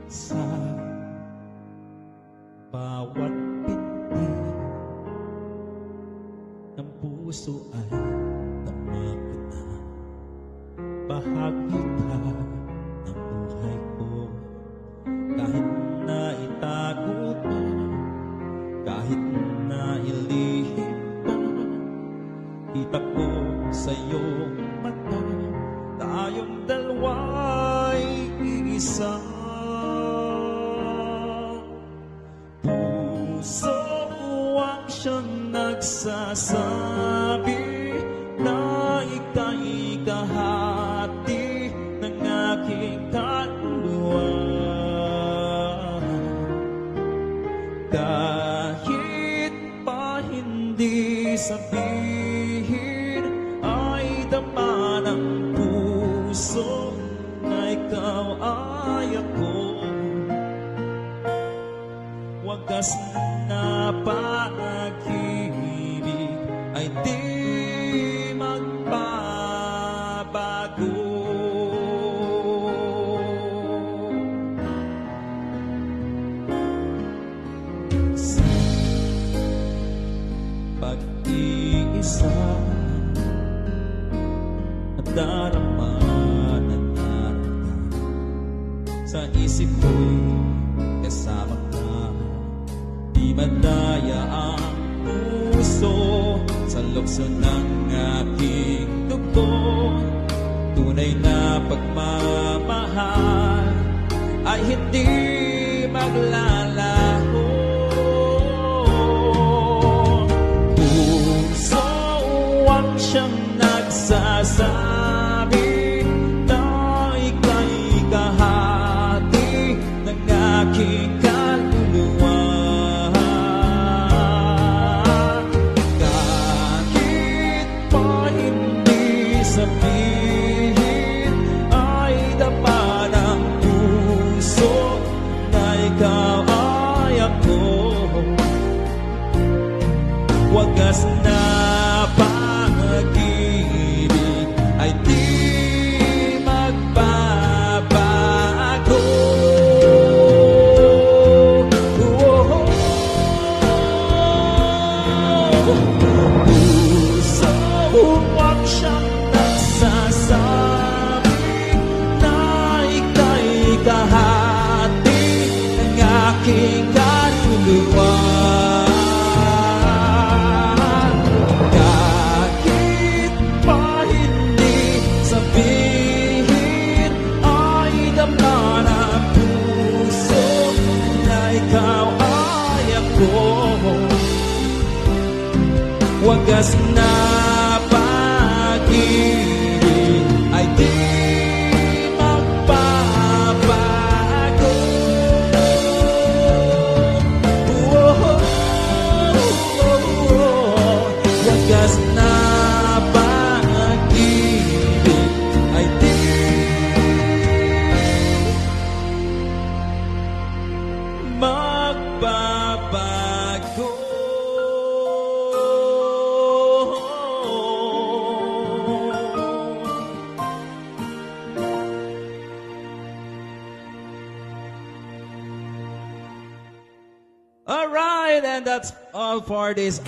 Sa bawat pinti ng puso ay tama ko na. Bahagi ka ng buhay ko, kahit na itago pa, kahit na ilihim pa. Kita ko sa iyong mata, tayong dalawa'y iisa. Puso ang siyang nagsasabi na ika'y kahati ng aking kaluluwa. Kahit pa hindi sabihin, ay dama ng puso na ikaw ay ako. Wagas na pag-ibig ay di magbabago. Sa pag-iisa at darama na naramdaman, sa isip ko'y kasama ka. Di madaya ang puso sa lukso ng aking dugo. Tunay na pagmamahal ay hindi maglalaho. Puso ang siyang nagsasabi na ika'y kahati ng aking kaluluwa. Sabihin ay dapa ng puso na ikaw ay ako. Wagas na pag-ibig ay di magbabago. Puso ang siyang sasabi na ika'y kahati ng aking kaluluwa. Kahit pa hindi sabihin, ay dama ng puso na ikaw ay ako. Wagas na pag-ibig ay di magbabago. Wagas na pag-ibig ay di magbabago. All right, and that's all for this